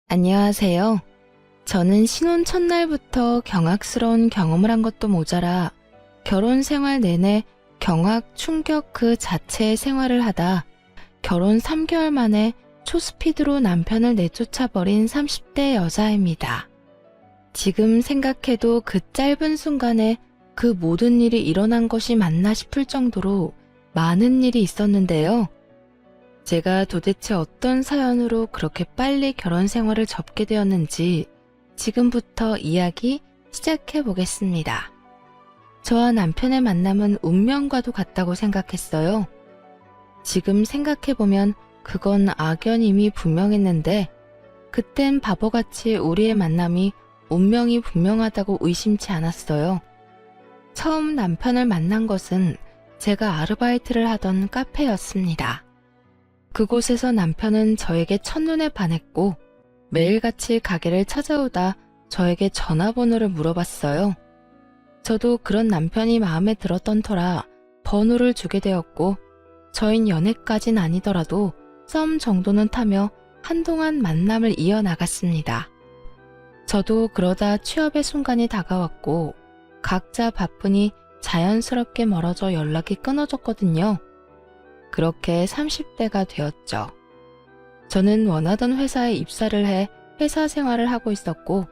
안녕하세요. 저는 신혼 첫날부터 경악스러운 경험을 한 것도 모자라 결혼 생활 내내 경악, 충격 그 자체의 생활을 하다 결혼 3개월 만에 초스피드로 남편을 내쫓아버린 30대 여자입니다. 지금 생각해도 그 짧은 순간에 그 모든 일이 일어난 것이 맞나 싶을 정도로 많은 일이 있었는데요. 제가 도대체 어떤 사연으로 그렇게 빨리 결혼 생활을 접게 되었는지 지금부터 이야기 시작해 보겠습니다. 저와 남편의 만남은 운명과도 같다고 생각했어요. 지금 생각해 보면 그건 악연임이 분명했는데 그땐 바보같이 우리의 만남이 운명이 분명하다고 의심치 않았어요. 처음 남편을 만난 것은 제가 아르바이트를 하던 카페였습니다. 그곳에서 남편은 저에게 첫눈에 반했고 매일같이 가게를 찾아오다 저에게 전화번호를 물어봤어요. 저도 그런 남편이 마음에 들었던 터라 번호를 주게 되었고 저흰 연애까진 아니더라도 썸 정도는 타며 한동안 만남을 이어나갔습니다. 저도 그러다 취업의 순간이 다가왔고 각자 바쁘니 자연스럽게 멀어져 연락이 끊어졌거든요. 그렇게 30대가 되었죠. 저는 원하던 회사에 입사를 해 회사 생활을 하고 있었고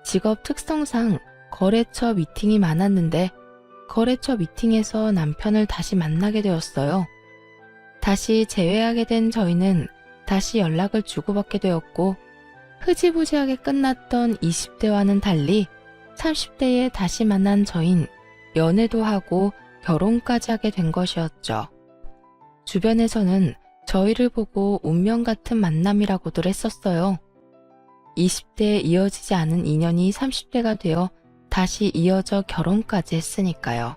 직업 특성상 거래처 미팅이 많았는데 거래처 미팅에서 남편을 다시 만나게 되었어요. 다시 재회하게 된 저희는 다시 연락을 주고받게 되었고 흐지부지하게 끝났던 20대와는 달리 30대에 다시 만난 저흰 연애도 하고 결혼까지 하게 된 것이었죠. 주변에서는 저희를 보고 운명 같은 만남이라고들 했었어요. 20대에 이어지지 않은 인연이 30대가 되어 다시 이어져 결혼까지 했으니까요.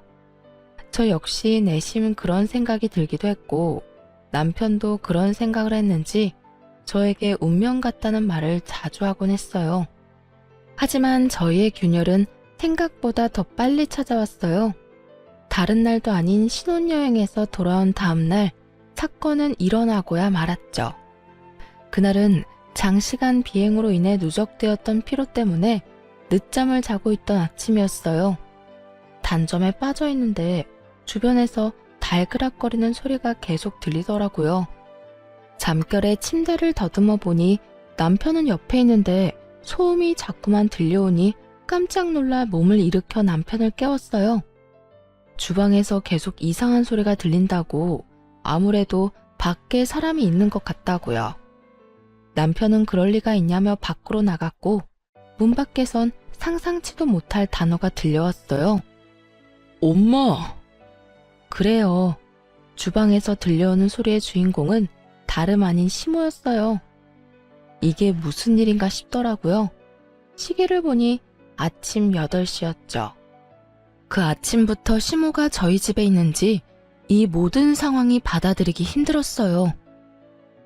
저 역시 내심 그런 생각이 들기도 했고 남편도 그런 생각을 했는지 저에게 운명 같다는 말을 자주 하곤 했어요. 하지만 저희의 균열은 생각보다 더 빨리 찾아왔어요. 다른 날도 아닌 신혼여행에서 돌아온 다음날 사건은 일어나고야 말았죠. 그날은 장시간 비행으로 인해 누적되었던 피로 때문에 늦잠을 자고 있던 아침이었어요. 단점에 빠져 있는데 주변에서 달그락거리는 소리가 계속 들리더라고요. 잠결에 침대를 더듬어 보니 남편은 옆에 있는데 소음이 자꾸만 들려오니 깜짝 놀라 몸을 일으켜 남편을 깨웠어요. 주방에서 계속 이상한 소리가 들린다고 아무래도 밖에 사람이 있는 것 같다고요. 남편은 그럴 리가 있냐며 밖으로 나갔고 문 밖에선 상상치도 못할 단어가 들려왔어요. 엄마! 그래요. 주방에서 들려오는 소리의 주인공은 다름 아닌 시모였어요. 이게 무슨 일인가 싶더라고요. 시계를 보니 아침 8시였죠. 그 아침부터 시모가 저희 집에 있는지 이 모든 상황이 받아들이기 힘들었어요.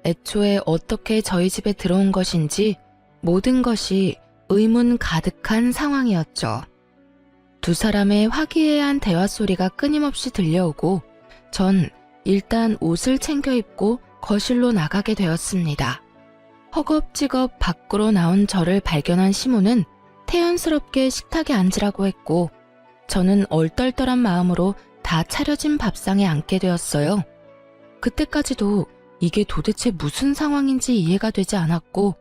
애초에 어떻게 저희 집에 들어온 것인지 모든 것이 의문 가득한 상황이었죠. 두 사람의 화기애애한 대화 소리가 끊임없이 들려오고 전 일단 옷을 챙겨 입고 거실로 나가게 되었습니다. 허겁지겁 밖으로 나온 저를 발견한 시모는 태연스럽게 식탁에 앉으라고 했고 저는 얼떨떨한 마음으로 다 차려진 밥상에 앉게 되었어요. 그때까지도 이게 도대체 무슨 상황인지 이해가 되지 않았고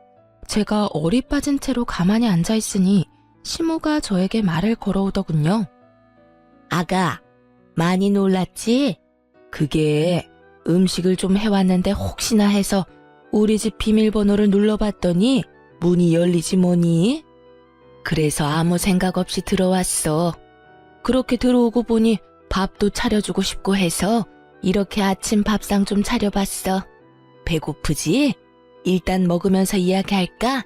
제가 얼이 빠진 채로 가만히 앉아 있으니 시모가 저에게 말을 걸어오더군요. 아가, 많이 놀랐지? 그게 음식을 좀 해왔는데 혹시나 해서 우리 집 비밀번호를 눌러봤더니 문이 열리지 뭐니? 그래서 아무 생각 없이 들어왔어. 그렇게 들어오고 보니 밥도 차려주고 싶고 해서 이렇게 아침 밥상 좀 차려봤어. 배고프지? 일단 먹으면서 이야기할까?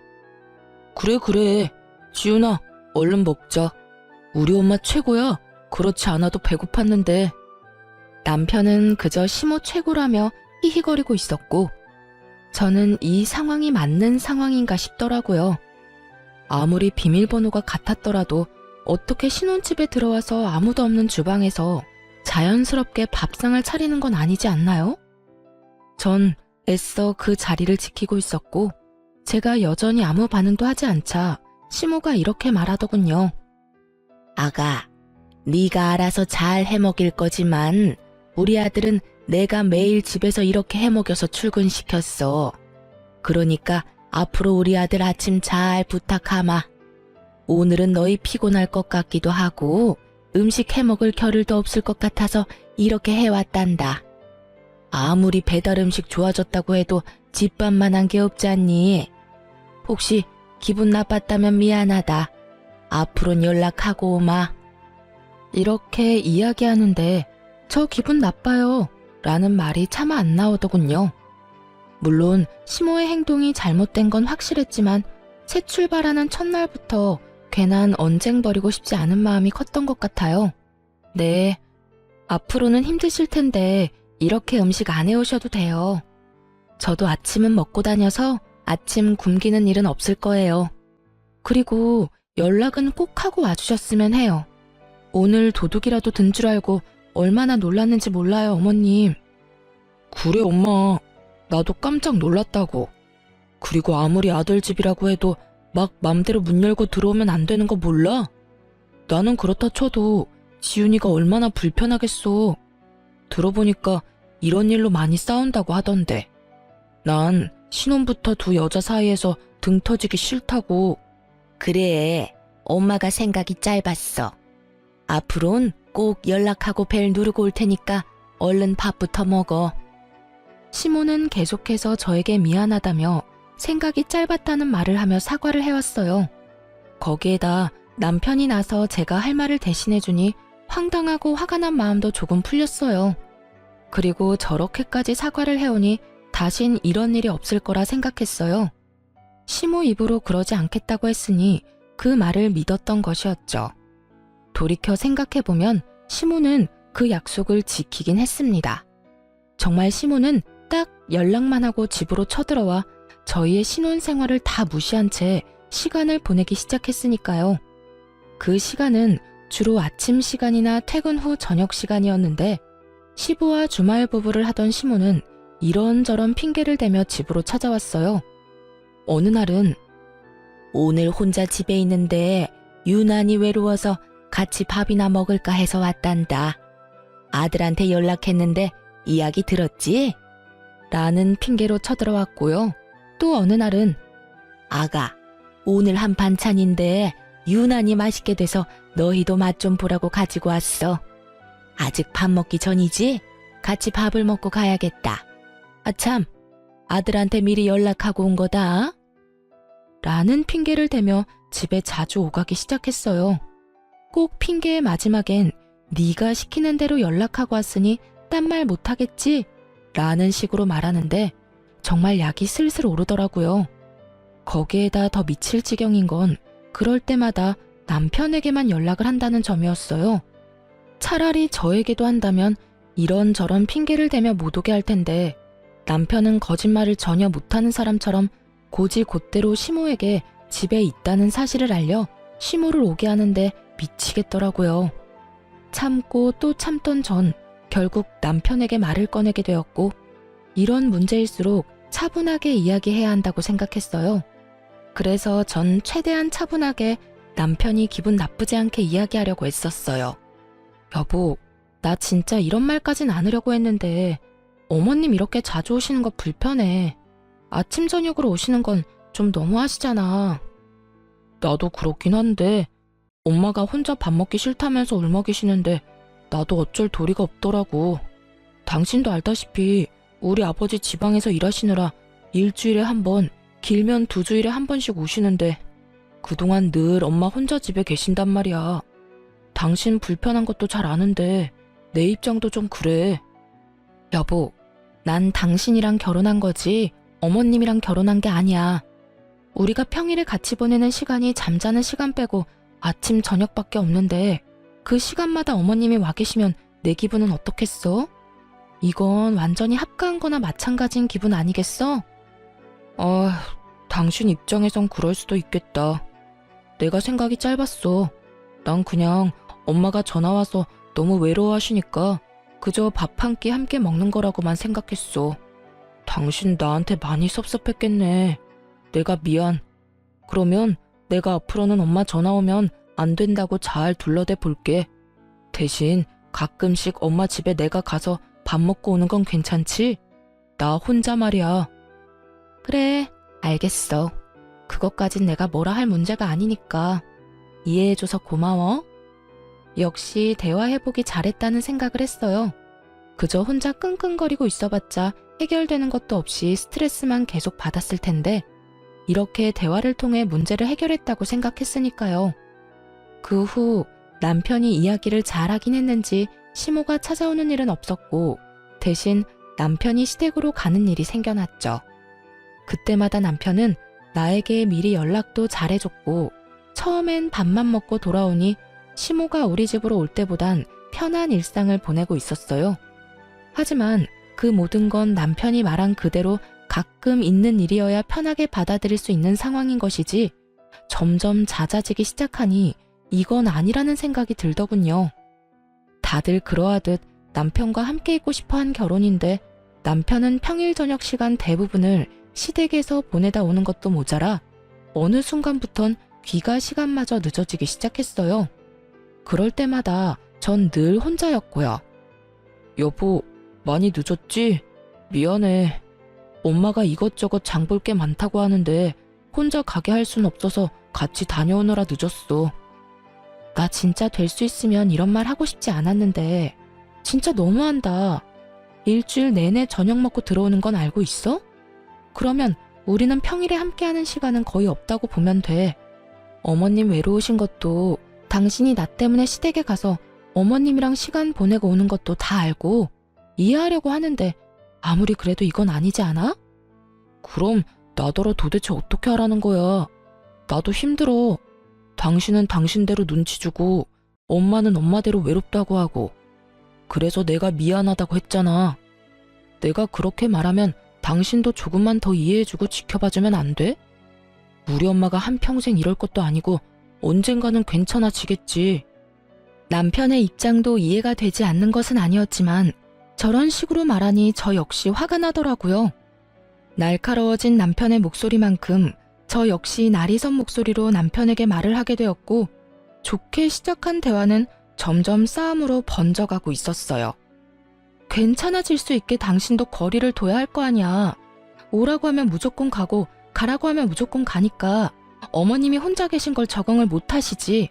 그래. 지훈아, 얼른 먹자. 우리 엄마 최고야. 그렇지 않아도 배고팠는데. 남편은 그저 시모 최고라며 히히거리고 있었고 저는 이 상황이 맞는 상황인가 싶더라고요. 아무리 비밀번호가 같았더라도 어떻게 신혼집에 들어와서 아무도 없는 주방에서 자연스럽게 밥상을 차리는 건 아니지 않나요? 전 애써 그 자리를 지키고 있었고 제가 여전히 아무 반응도 하지 않자 시모가 이렇게 말하더군요. 아가, 네가 알아서 잘 해먹일 거지만 우리 아들은 내가 매일 집에서 이렇게 해먹여서 출근시켰어. 그러니까 앞으로 우리 아들 아침 잘 부탁하마. 오늘은 너희 피곤할 것 같기도 하고 음식 해먹을 겨를도 없을 것 같아서 이렇게 해왔단다. 아무리 배달 음식 좋아졌다고 해도 집밥만한 게 없지 않니? 혹시 기분 나빴다면 미안하다. 앞으론 연락하고 오마. 이렇게 이야기하는데 저 기분 나빠요 라는 말이 차마 안 나오더군요. 물론 시모의 행동이 잘못된 건 확실했지만 새 출발하는 첫날부터 괜한 언쟁 벌이고 싶지 않은 마음이 컸던 것 같아요. 네, 앞으로는 힘드실 텐데 이렇게 음식 안 해오셔도 돼요. 저도 아침은 먹고 다녀서 아침 굶기는 일은 없을 거예요. 그리고 연락은 꼭 하고 와주셨으면 해요. 오늘 도둑이라도 든 줄 알고 얼마나 놀랐는지 몰라요, 어머님. 그래, 엄마. 나도 깜짝 놀랐다고. 그리고 아무리 아들 집이라고 해도 막 맘대로 문 열고 들어오면 안 되는 거 몰라? 나는 그렇다 쳐도 지훈이가 얼마나 불편하겠어. 들어보니까 이런 일로 많이 싸운다고 하던데. 난 신혼부터 두 여자 사이에서 등 터지기 싫다고. 그래, 엄마가 생각이 짧았어. 앞으론 꼭 연락하고 벨 누르고 올 테니까 얼른 밥부터 먹어. 시모는 계속해서 저에게 미안하다며 생각이 짧았다는 말을 하며 사과를 해왔어요. 거기에다 남편이 나서 제가 할 말을 대신해주니 황당하고 화가 난 마음도 조금 풀렸어요. 그리고 저렇게까지 사과를 해오니 다신 이런 일이 없을 거라 생각했어요. 시모 입으로 그러지 않겠다고 했으니 그 말을 믿었던 것이었죠. 돌이켜 생각해보면 시모는 그 약속을 지키긴 했습니다. 정말 시모는 딱 연락만 하고 집으로 쳐들어와 저희의 신혼생활을 다 무시한 채 시간을 보내기 시작했으니까요. 그 시간은 주로 아침 시간이나 퇴근 후 저녁 시간이었는데 시부와 주말 부부를 하던 시모는 이런저런 핑계를 대며 집으로 찾아왔어요. 어느 날은 오늘 혼자 집에 있는데 유난히 외로워서 같이 밥이나 먹을까 해서 왔단다. 아들한테 연락했는데 이야기 들었지? 라는 핑계로 쳐들어왔고요. 또 어느 날은 아가, 오늘 한 반찬인데 유난히 맛있게 돼서 너희도 맛 좀 보라고 가지고 왔어. 아직 밥 먹기 전이지? 같이 밥을 먹고 가야겠다. 아참, 아들한테 미리 연락하고 온 거다. 라는 핑계를 대며 집에 자주 오가기 시작했어요. 꼭 핑계의 마지막엔 네가 시키는 대로 연락하고 왔으니 딴 말 못하겠지? 라는 식으로 말하는데 정말 약이 슬슬 오르더라고요. 거기에다 더 미칠 지경인 건 그럴 때마다 남편에게만 연락을 한다는 점이었어요. 차라리 저에게도 한다면 이런저런 핑계를 대며 못 오게 할 텐데 남편은 거짓말을 전혀 못하는 사람처럼 고지곧대로 시모에게 집에 있다는 사실을 알려 시모를 오게 하는데 미치겠더라고요. 참고 또 참던 전 결국 남편에게 말을 꺼내게 되었고 이런 문제일수록 차분하게 이야기해야 한다고 생각했어요. 그래서 전 최대한 차분하게 남편이 기분 나쁘지 않게 이야기하려고 애썼어요. 여보, 나 진짜 이런 말까진 않으려고 했는데 어머님 이렇게 자주 오시는 거 불편해. 아침 저녁으로 오시는 건 좀 너무하시잖아. 나도 그렇긴 한데 엄마가 혼자 밥 먹기 싫다면서 울먹이시는데 나도 어쩔 도리가 없더라고. 당신도 알다시피 우리 아버지 지방에서 일하시느라 일주일에 한 번, 길면 2주일에 한 번씩 오시는데 그동안 늘 엄마 혼자 집에 계신단 말이야. 당신 불편한 것도 잘 아는데 내 입장도 좀 그래. 여보, 난 당신이랑 결혼한 거지 어머님이랑 결혼한 게 아니야. 우리가 평일에 같이 보내는 시간이 잠자는 시간 빼고 아침 저녁밖에 없는데 그 시간마다 어머님이 와 계시면 내 기분은 어떻겠어? 이건 완전히 합가한 거나 마찬가지인 기분 아니겠어? 당신 입장에선 그럴 수도 있겠다. 내가 생각이 짧았어. 난 그냥 엄마가 전화와서 너무 외로워하시니까 그저 밥 한 끼 함께 먹는 거라고만 생각했어. 당신 나한테 많이 섭섭했겠네. 내가 미안. 그러면 내가 앞으로는 엄마 전화 오면 안 된다고 잘 둘러대 볼게. 대신 가끔씩 엄마 집에 내가 가서 밥 먹고 오는 건 괜찮지? 나 혼자 말이야. 그래, 알겠어. 그것까진 내가 뭐라 할 문제가 아니니까. 이해해줘서 고마워. 역시 대화해보기 잘했다는 생각을 했어요. 그저 혼자 끙끙거리고 있어봤자 해결되는 것도 없이 스트레스만 계속 받았을 텐데 이렇게 대화를 통해 문제를 해결했다고 생각했으니까요. 그 후 남편이 이야기를 잘하긴 했는지 시모가 찾아오는 일은 없었고 대신 남편이 시댁으로 가는 일이 생겨났죠. 그때마다 남편은 나에게 미리 연락도 잘해줬고 처음엔 밥만 먹고 돌아오니 시모가 우리 집으로 올 때보단 편한 일상을 보내고 있었어요. 하지만 그 모든 건 남편이 말한 그대로 가끔 있는 일이어야 편하게 받아들일 수 있는 상황인 것이지 점점 잦아지기 시작하니 이건 아니라는 생각이 들더군요. 다들 그러하듯 남편과 함께 있고 싶어한 결혼인데 남편은 평일 저녁 시간 대부분을 시댁에서 보내다 오는 것도 모자라 어느 순간부턴 귀가 시간마저 늦어지기 시작했어요. 그럴 때마다 전 늘 혼자였고요. 여보, 많이 늦었지? 미안해. 엄마가 이것저것 장볼 게 많다고 하는데 혼자 가게 할 순 없어서 같이 다녀오느라 늦었어. 나 진짜 될 수 있으면 이런 말 하고 싶지 않았는데 진짜 너무한다. 일주일 내내 저녁 먹고 들어오는 건 알고 있어? 그러면 우리는 평일에 함께하는 시간은 거의 없다고 보면 돼. 어머님 외로우신 것도 당신이 나 때문에 시댁에 가서 어머님이랑 시간 보내고 오는 것도 다 알고 이해하려고 하는데 아무리 그래도 이건 아니지 않아? 그럼 나더러 도대체 어떻게 하라는 거야? 나도 힘들어. 당신은 당신대로 눈치 주고 엄마는 엄마대로 외롭다고 하고 그래서 내가 미안하다고 했잖아. 내가 그렇게 말하면 당신도 조금만 더 이해해주고 지켜봐주면 안 돼? 우리 엄마가 한평생 이럴 것도 아니고 언젠가는 괜찮아지겠지. 남편의 입장도 이해가 되지 않는 것은 아니었지만 저런 식으로 말하니 저 역시 화가 나더라고요. 날카로워진 남편의 목소리만큼 저 역시 날이 선 목소리로 남편에게 말을 하게 되었고 좋게 시작한 대화는 점점 싸움으로 번져가고 있었어요. 괜찮아질 수 있게 당신도 거리를 둬야 할 거 아니야. 오라고 하면 무조건 가고 가라고 하면 무조건 가니까 어머님이 혼자 계신 걸 적응을 못 하시지.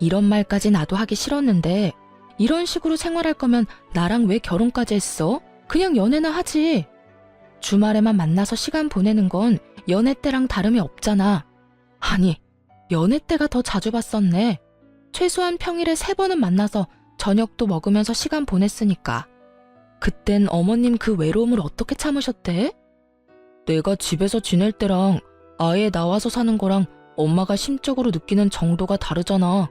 이런 말까지 나도 하기 싫었는데 이런 식으로 생활할 거면 나랑 왜 결혼까지 했어? 그냥 연애나 하지. 주말에만 만나서 시간 보내는 건 연애 때랑 다름이 없잖아. 아니, 연애 때가 더 자주 봤었네. 최소한 평일에 3번은 만나서 저녁도 먹으면서 시간 보냈으니까. 그땐 어머님 그 외로움을 어떻게 참으셨대? 내가 집에서 지낼 때랑 아예 나와서 사는 거랑 엄마가 심적으로 느끼는 정도가 다르잖아.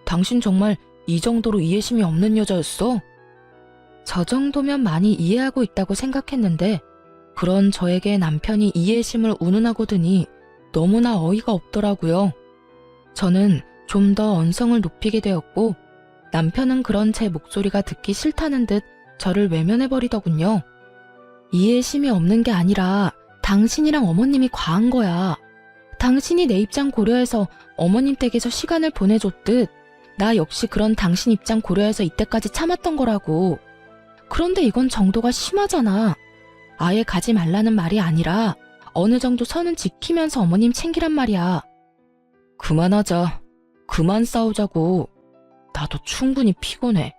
당신 정말 이 정도로 이해심이 없는 여자였어? 저 정도면 많이 이해하고 있다고 생각했는데 그런 저에게 남편이 이해심을 운운하고 드니 너무나 어이가 없더라고요. 저는 좀 더 언성을 높이게 되었고 남편은 그런 제 목소리가 듣기 싫다는 듯 저를 외면해버리더군요. 이해심이 없는 게 아니라 당신이랑 어머님이 과한 거야. 당신이 내 입장 고려해서 어머님 댁에서 시간을 보내줬듯 나 역시 그런 당신 입장 고려해서 이때까지 참았던 거라고. 그런데 이건 정도가 심하잖아. 아예 가지 말라는 말이 아니라 어느 정도 선은 지키면서 어머님 챙기란 말이야. 그만하자. 그만 싸우자고. 나도 충분히 피곤해.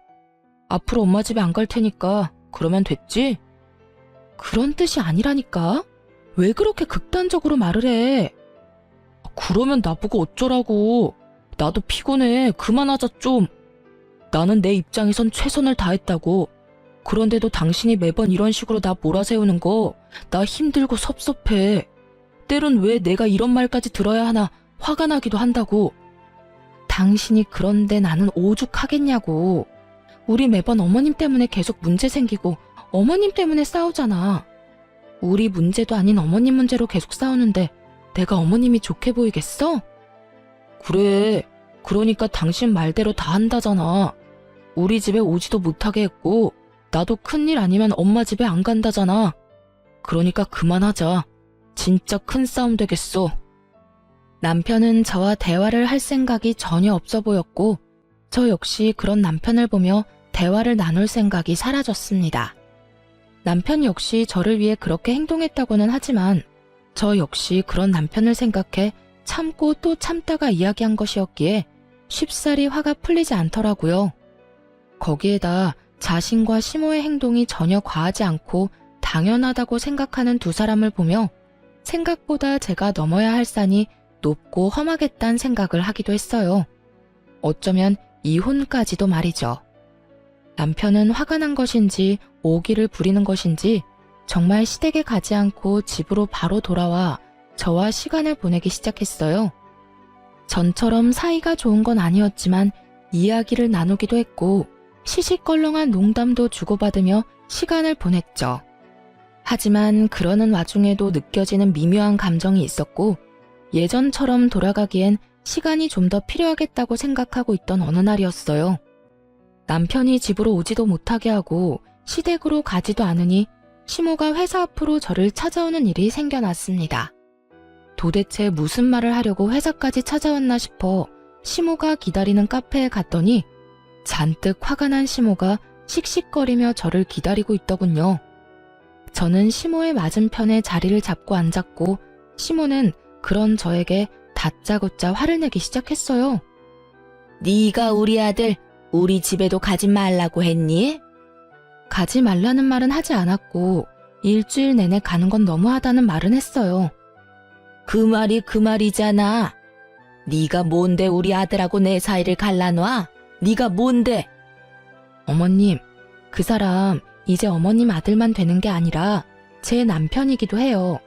앞으로 엄마 집에 안 갈 테니까 그러면 됐지? 그런 뜻이 아니라니까. 왜 그렇게 극단적으로 말을 해? 그러면 나보고 어쩌라고. 나도 피곤해. 그만하자 좀. 나는 내 입장에선 최선을 다했다고. 그런데도 당신이 매번 이런 식으로 나 몰아세우는 거 나 힘들고 섭섭해. 때론 왜 내가 이런 말까지 들어야 하나 화가 나기도 한다고. 당신이 그런데 나는 오죽하겠냐고. 우리 매번 어머님 때문에 계속 문제 생기고 어머님 때문에 싸우잖아. 우리 문제도 아닌 어머님 문제로 계속 싸우는데 내가 어머님이 좋게 보이겠어? 그래. 그러니까 당신 말대로 다 한다잖아. 우리 집에 오지도 못하게 했고, 나도 큰일 아니면 엄마 집에 안 간다잖아. 그러니까 그만하자. 진짜 큰 싸움 되겠소. 남편은 저와 대화를 할 생각이 전혀 없어 보였고 저 역시 그런 남편을 보며 대화를 나눌 생각이 사라졌습니다. 남편 역시 저를 위해 그렇게 행동했다고는 하지만 저 역시 그런 남편을 생각해 참고 또 참다가 이야기한 것이었기에 쉽사리 화가 풀리지 않더라고요. 거기에다 자신과 시모의 행동이 전혀 과하지 않고 당연하다고 생각하는 두 사람을 보며 생각보다 제가 넘어야 할 산이 높고 험하겠다는 생각을 하기도 했어요. 어쩌면 이혼까지도 말이죠. 남편은 화가 난 것인지 오기를 부리는 것인지 정말 시댁에 가지 않고 집으로 바로 돌아와 저와 시간을 보내기 시작했어요. 전처럼 사이가 좋은 건 아니었지만 이야기를 나누기도 했고 시시껄렁한 농담도 주고받으며 시간을 보냈죠. 하지만 그러는 와중에도 느껴지는 미묘한 감정이 있었고 예전처럼 돌아가기엔 시간이 좀 더 필요하겠다고 생각하고 있던 어느 날이었어요. 남편이 집으로 오지도 못하게 하고 시댁으로 가지도 않으니 시모가 회사 앞으로 저를 찾아오는 일이 생겨났습니다. 도대체 무슨 말을 하려고 회사까지 찾아왔나 싶어 시모가 기다리는 카페에 갔더니 잔뜩 화가 난 시모가 씩씩거리며 저를 기다리고 있더군요. 저는 시모의 맞은편에 자리를 잡고 앉았고 시모는 그런 저에게 다짜고짜 화를 내기 시작했어요. 네가 우리 아들 우리 집에도 가지 말라고 했니? 가지 말라는 말은 하지 않았고 일주일 내내 가는 건 너무하다는 말은 했어요. 그 말이 그 말이잖아. 네가 뭔데 우리 아들하고 내 사이를 갈라놔? 네가 뭔데? 어머님, 그 사람 이제 어머님 아들만 되는 게 아니라 제 남편이기도 해요.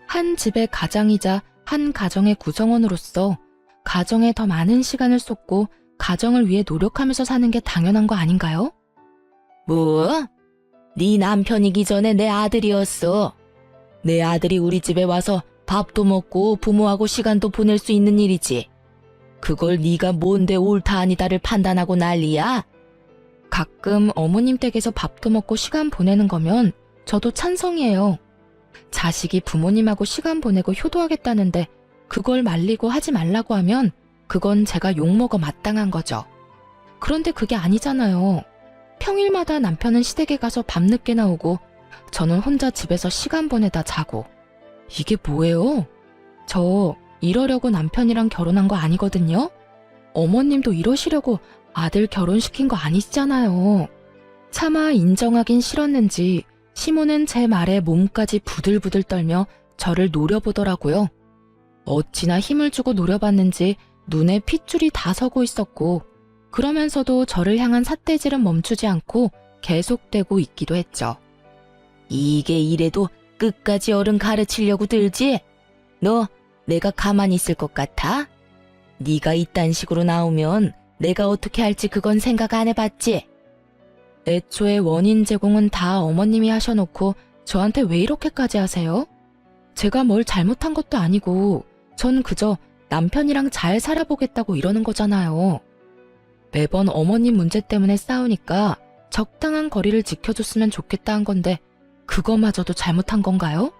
한 집의 가장이자 한 가정의 구성원으로서 가정에 더 많은 시간을 쏟고 가정을 위해 노력하면서 사는 게 당연한 거 아닌가요? 뭐? 네 남편이기 전에 내 아들이었어. 내 아들이 우리 집에 와서 밥도 먹고 부모하고 시간도 보낼 수 있는 일이지. 그걸 네가 뭔데 옳다 아니다를 판단하고 난리야? 가끔 어머님 댁에서 밥도 먹고 시간 보내는 거면 저도 찬성이에요. 자식이 부모님하고 시간 보내고 효도하겠다는데 그걸 말리고 하지 말라고 하면 그건 제가 욕먹어 마땅한 거죠. 그런데 그게 아니잖아요. 평일마다 남편은 시댁에 가서 밤늦게 나오고 저는 혼자 집에서 시간 보내다 자고. 이게 뭐예요? 저 이러려고 남편이랑 결혼한 거 아니거든요? 어머님도 이러시려고 아들 결혼시킨 거 아니시잖아요. 차마 인정하긴 싫었는지 시모는 제 말에 몸까지 부들부들 떨며 저를 노려보더라고요. 어찌나 힘을 주고 노려봤는지 눈에 핏줄이 다 서고 있었고 그러면서도 저를 향한 삿대질은 멈추지 않고 계속되고 있기도 했죠. 이게 이래도 끝까지 어른 가르치려고 들지? 너 내가 가만히 있을 것 같아? 네가 이딴 식으로 나오면 내가 어떻게 할지 그건 생각 안 해봤지? 애초에 원인 제공은 다 어머님이 하셔놓고 저한테 왜 이렇게까지 하세요? 제가 뭘 잘못한 것도 아니고 전 그저 남편이랑 잘 살아보겠다고 이러는 거잖아요. 매번 어머님 문제 때문에 싸우니까 적당한 거리를 지켜줬으면 좋겠다 한 건데 그거마저도 잘못한 건가요?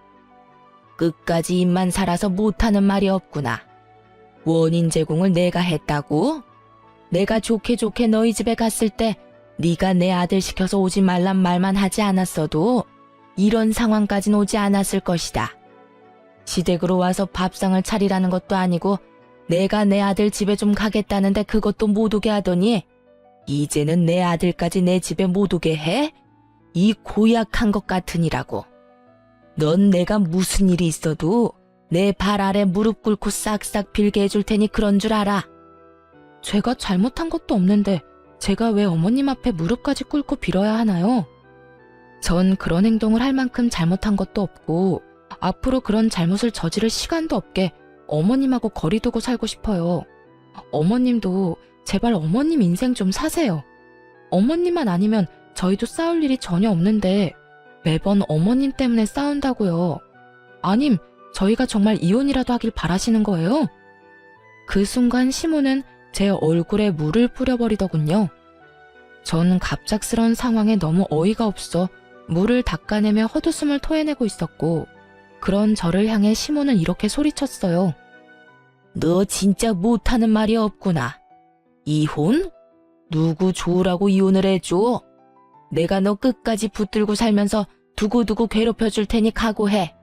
끝까지 입만 살아서 못하는 말이 없구나. 원인 제공을 내가 했다고? 내가 좋게 좋게 너희 집에 갔을 때 네가 내 아들 시켜서 오지 말란 말만 하지 않았어도 이런 상황까진 오지 않았을 것이다. 시댁으로 와서 밥상을 차리라는 것도 아니고 내가 내 아들 집에 좀 가겠다는데 그것도 못 오게 하더니 이제는 내 아들까지 내 집에 못 오게 해? 이 고약한 것 같으니라고. 넌 내가 무슨 일이 있어도 내 발 아래 무릎 꿇고 싹싹 빌게 해줄 테니 그런 줄 알아. 제가 잘못한 것도 없는데 제가 왜 어머님 앞에 무릎까지 꿇고 빌어야 하나요? 전 그런 행동을 할 만큼 잘못한 것도 없고 앞으로 그런 잘못을 저지를 시간도 없게 어머님하고 거리 두고 살고 싶어요. 어머님도 제발 어머님 인생 좀 사세요. 어머님만 아니면 저희도 싸울 일이 전혀 없는데 매번 어머님 때문에 싸운다고요. 아님 저희가 정말 이혼이라도 하길 바라시는 거예요? 그 순간 시모는 제 얼굴에 물을 뿌려버리더군요. 전 갑작스러운 상황에 너무 어이가 없어 물을 닦아내며 헛웃음을 토해내고 있었고 그런 저를 향해 시몬은 이렇게 소리쳤어요. 너 진짜 못하는 말이 없구나. 이혼? 누구 좋으라고 이혼을 해줘? 내가 너 끝까지 붙들고 살면서 두고두고 괴롭혀줄 테니 각오해.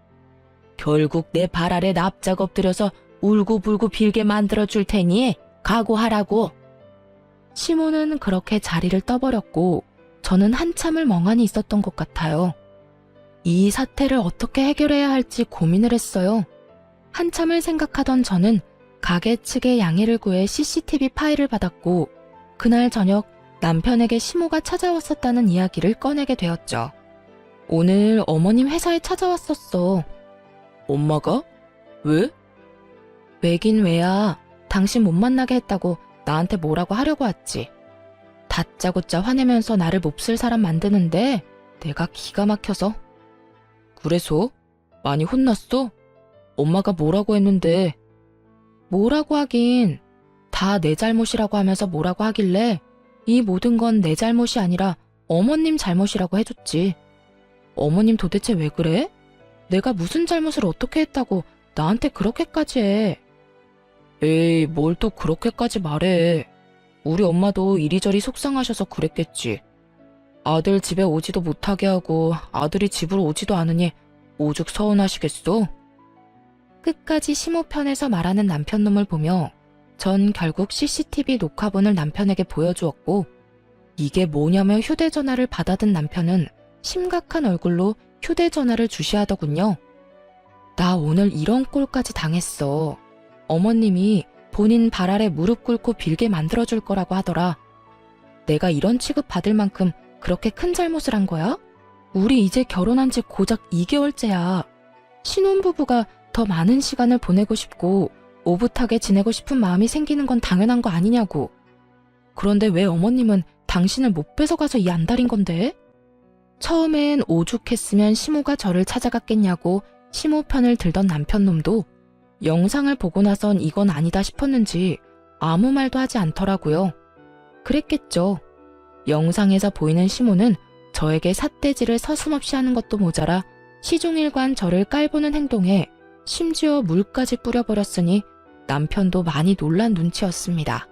결국 내 발 아래 납작 엎드려서 울고불고 빌게 만들어줄 테니 각오하라고. 시몬은 그렇게 자리를 떠버렸고 저는 한참을 멍하니 있었던 것 같아요. 이 사태를 어떻게 해결해야 할지 고민을 했어요. 한참을 생각하던 저는 가게 측의 양해를 구해 CCTV 파일을 받았고 그날 저녁 남편에게 시모가 찾아왔었다는 이야기를 꺼내게 되었죠. 오늘 어머님 회사에 찾아왔었어. 엄마가? 왜? 왜긴 왜야. 당신 못 만나게 했다고 나한테 뭐라고 하려고 왔지. 다짜고짜 화내면서 나를 몹쓸 사람 만드는데 내가 기가 막혀서. 그래서? 많이 혼났어? 엄마가 뭐라고 했는데. 뭐라고 하긴 다 내 잘못이라고 하면서 뭐라고 하길래 이 모든 건 내 잘못이 아니라 어머님 잘못이라고 해줬지. 어머님 도대체 왜 그래? 내가 무슨 잘못을 어떻게 했다고 나한테 그렇게까지 해. 에이, 뭘 또 그렇게까지 말해. 우리 엄마도 이리저리 속상하셔서 그랬겠지. 아들 집에 오지도 못하게 하고 아들이 집으로 오지도 않으니 오죽 서운하시겠어? 끝까지 시모 편에서 말하는 남편놈을 보며 전 결국 CCTV 녹화본을 남편에게 보여주었고 이게 뭐냐며 휴대전화를 받아든 남편은 심각한 얼굴로 휴대전화를 주시하더군요. 나 오늘 이런 꼴까지 당했어. 어머님이 본인 발 아래 무릎 꿇고 빌게 만들어줄 거라고 하더라. 내가 이런 취급 받을 만큼 그렇게 큰 잘못을 한 거야? 우리 이제 결혼한 지 고작 2개월째야. 신혼부부가 더 많은 시간을 보내고 싶고 오붓하게 지내고 싶은 마음이 생기는 건 당연한 거 아니냐고. 그런데 왜 어머님은 당신을 못 뺏어가서 이 안달인 건데? 처음엔 오죽했으면 시모가 저를 찾아갔겠냐고 시모 편을 들던 남편놈도 영상을 보고 나선 이건 아니다 싶었는지 아무 말도 하지 않더라고요. 그랬겠죠. 영상에서 보이는 시모는 저에게 삿대질을 서슴없이 하는 것도 모자라 시종일관 저를 깔보는 행동에 심지어 물까지 뿌려버렸으니 남편도 많이 놀란 눈치였습니다.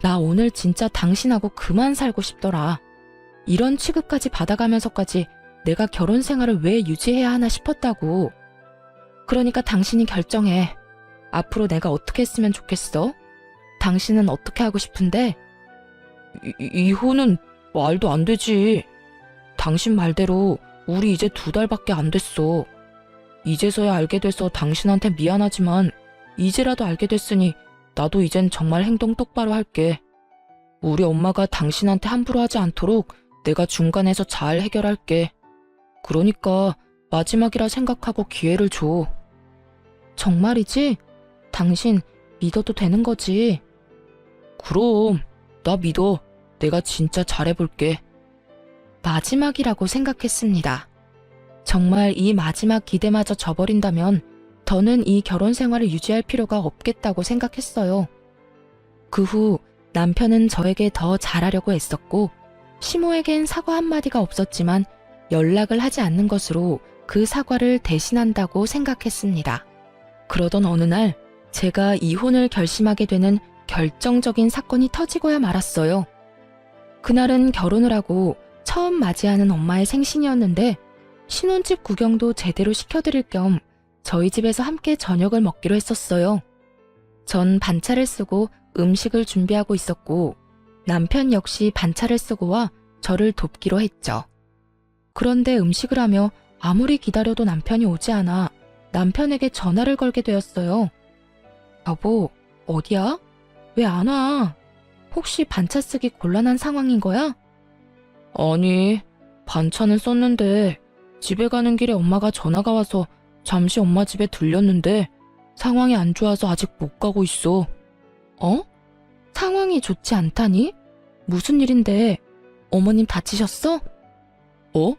나 오늘 진짜 당신하고 그만 살고 싶더라. 이런 취급까지 받아가면서까지 내가 결혼 생활을 왜 유지해야 하나 싶었다고. 그러니까 당신이 결정해. 앞으로 내가 어떻게 했으면 좋겠어? 당신은 어떻게 하고 싶은데? 이혼은 말도 안 되지. 당신 말대로 우리 이제 2달밖에 안 됐어. 이제서야 알게 돼서 당신한테 미안하지만 이제라도 알게 됐으니 나도 이젠 정말 행동 똑바로 할게. 우리 엄마가 당신한테 함부로 하지 않도록 내가 중간에서 잘 해결할게. 그러니까 마지막이라 생각하고 기회를 줘. 정말이지? 당신 믿어도 되는 거지? 그럼 나 믿어. 내가 진짜 잘해볼게. 마지막이라고 생각했습니다. 정말 이 마지막 기대마저 저버린다면 더는 이 결혼 생활을 유지할 필요가 없겠다고 생각했어요. 그 후 남편은 저에게 더 잘하려고 애썼고 시모에겐 사과 한마디가 없었지만 연락을 하지 않는 것으로 그 사과를 대신한다고 생각했습니다. 그러던 어느 날 제가 이혼을 결심하게 되는 결정적인 사건이 터지고야 말았어요. 그날은 결혼을 하고 처음 맞이하는 엄마의 생신이었는데 신혼집 구경도 제대로 시켜드릴 겸 저희 집에서 함께 저녁을 먹기로 했었어요. 전 반차를 쓰고 음식을 준비하고 있었고 남편 역시 반차를 쓰고 와 저를 돕기로 했죠. 그런데 음식을 하며 아무리 기다려도 남편이 오지 않아 남편에게 전화를 걸게 되었어요. 여보, 어디야? 왜 안 와? 혹시 반차 쓰기 곤란한 상황인 거야? 아니, 반차는 썼는데 집에 가는 길에 엄마가 전화가 와서 잠시 엄마 집에 들렸는데 상황이 안 좋아서 아직 못 가고 있어. 어? 상황이 좋지 않다니? 무슨 일인데? 어머님 다치셨어? 어?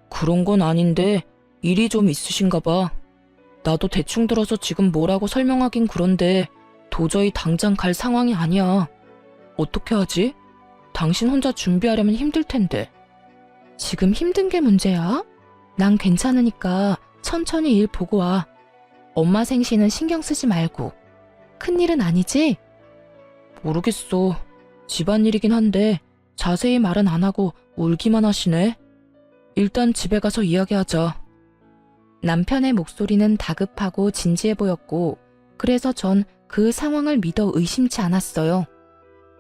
그런 건 아닌데 일이 좀 있으신가 봐. 나도 대충 들어서 지금 뭐라고 설명하긴 그런데 도저히 당장 갈 상황이 아니야. 어떻게 하지? 당신 혼자 준비하려면 힘들 텐데. 지금 힘든 게 문제야? 난 괜찮으니까 천천히 일 보고 와. 엄마 생신은 신경 쓰지 말고. 큰일은 아니지? 모르겠어. 집안일이긴 한데 자세히 말은 안 하고 울기만 하시네. 일단 집에 가서 이야기하자. 남편의 목소리는 다급하고 진지해 보였고 그래서 전 그 상황을 믿어 의심치 않았어요.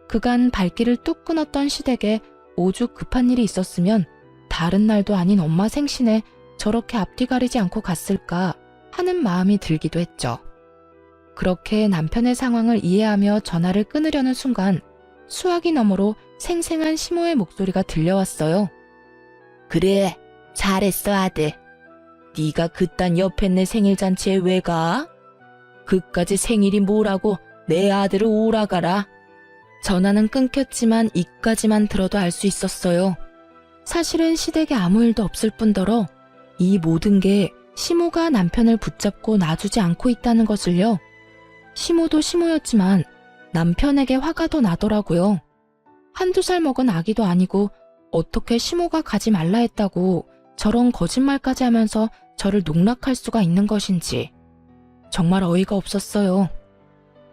그간 발길을 뚝 끊었던 시댁에 오죽 급한 일이 있었으면 다른 날도 아닌 엄마 생신에 저렇게 앞뒤 가리지 않고 갔을까 하는 마음이 들기도 했죠. 그렇게 남편의 상황을 이해하며 전화를 끊으려는 순간 수화기 너머로 생생한 시모의 목소리가 들려왔어요. 그래, 잘했어 아들. 네가 그딴 옆에 생일 잔치에 왜 가? 그까지 생일이 뭐라고 내 아들을 오라가라. 전화는 끊겼지만 이까지만 들어도 알 수 있었어요. 사실은 시댁에 아무 일도 없을 뿐더러 이 모든 게 시모가 남편을 붙잡고 놔주지 않고 있다는 것을요. 시모도 시모였지만 남편에게 화가 더 나더라고요. 한두 살 먹은 아기도 아니고 어떻게 시모가 가지 말라 했다고 저런 거짓말까지 하면서 저를 농락할 수가 있는 것인지 정말 어이가 없었어요.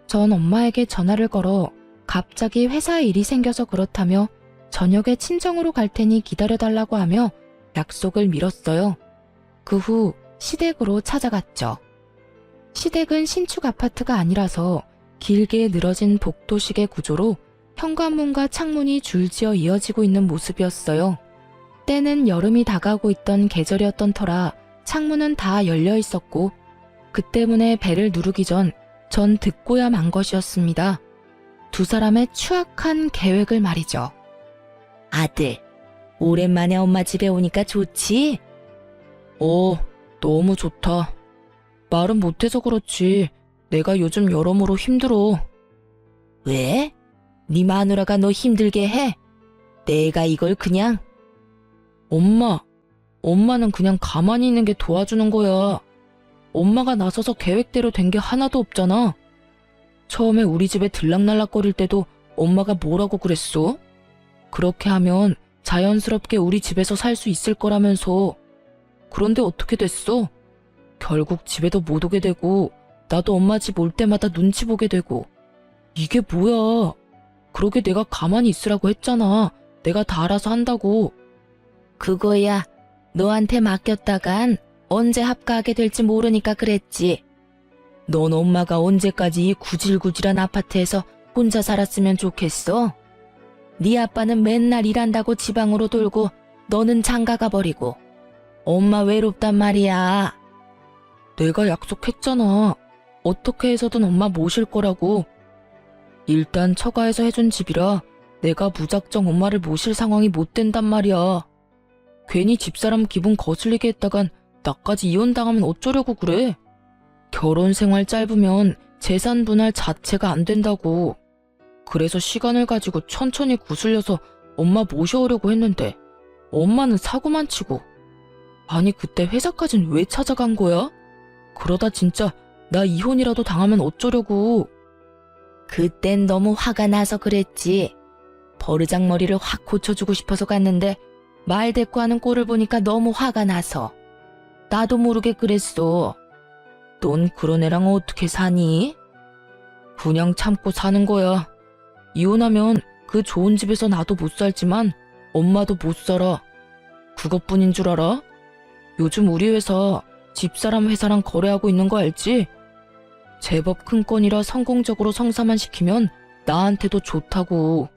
전 엄마에게 전화를 걸어 갑자기 회사에 일이 생겨서 그렇다며 저녁에 친정으로 갈 테니 기다려달라고 하며 약속을 미뤘어요. 그 후 시댁으로 찾아갔죠. 시댁은 신축 아파트가 아니라서 길게 늘어진 복도식의 구조로 현관문과 창문이 줄지어 이어지고 있는 모습이었어요. 때는 여름이 다가오고 있던 계절이었던 터라 창문은 다 열려 있었고 그 때문에 벨을 누르기 전 듣고야 만 것이었습니다. 두 사람의 추악한 계획을 말이죠. 아들, 오랜만에 엄마 집에 오니까 좋지? 너무 좋다. 말은 못해서 그렇지. 내가 요즘 여러모로 힘들어. 왜? 네 마누라가 너 힘들게 해? 내가 이걸 그냥... 엄마는 그냥 가만히 있는 게 도와주는 거야. 엄마가 나서서 계획대로 된 게 하나도 없잖아. 처음에 우리 집에 들락날락거릴 때도 엄마가 뭐라고 그랬어? 그렇게 하면 자연스럽게 우리 집에서 살 수 있을 거라면서. 그런데 어떻게 됐어? 결국 집에도 못 오게 되고 나도 엄마 집 올 때마다 눈치 보게 되고. 이게 뭐야? 그러게 내가 가만히 있으라고 했잖아. 내가 다 알아서 한다고. 그거야. 너한테 맡겼다간 언제 합가하게 될지 모르니까 그랬지. 넌 엄마가 언제까지 이 구질구질한 아파트에서 혼자 살았으면 좋겠어? 네 아빠는 맨날 일한다고 지방으로 돌고 너는 장가가 버리고. 엄마 외롭단 말이야. 내가 약속했잖아. 어떻게 해서든 엄마 모실 거라고. 일단 처가에서 해준 집이라 내가 무작정 엄마를 모실 상황이 못 된단 말이야. 괜히 집사람 기분 거슬리게 했다간 나까지 이혼당하면 어쩌려고 그래. 결혼 생활 짧으면 재산 분할 자체가 안 된다고. 그래서 시간을 가지고 천천히 구슬려서 엄마 모셔오려고 했는데 엄마는 사고만 치고. 아니 그때 회사까진 왜 찾아간 거야? 그러다 진짜 나 이혼이라도 당하면 어쩌려고. 그땐 너무 화가 나서 그랬지. 버르장머리를 확 고쳐주고 싶어서 갔는데 말대꾸하는 꼴을 보니까 너무 화가 나서. 나도 모르게 그랬어. 넌 그런 애랑 어떻게 사니? 그냥 참고 사는 거야. 이혼하면 그 좋은 집에서 나도 못 살지만 엄마도 못 살아. 그것뿐인 줄 알아? 요즘 우리 회사 집사람 회사랑 거래하고 있는 거 알지? 제법 큰 건이라 성공적으로 성사만 시키면 나한테도 좋다고.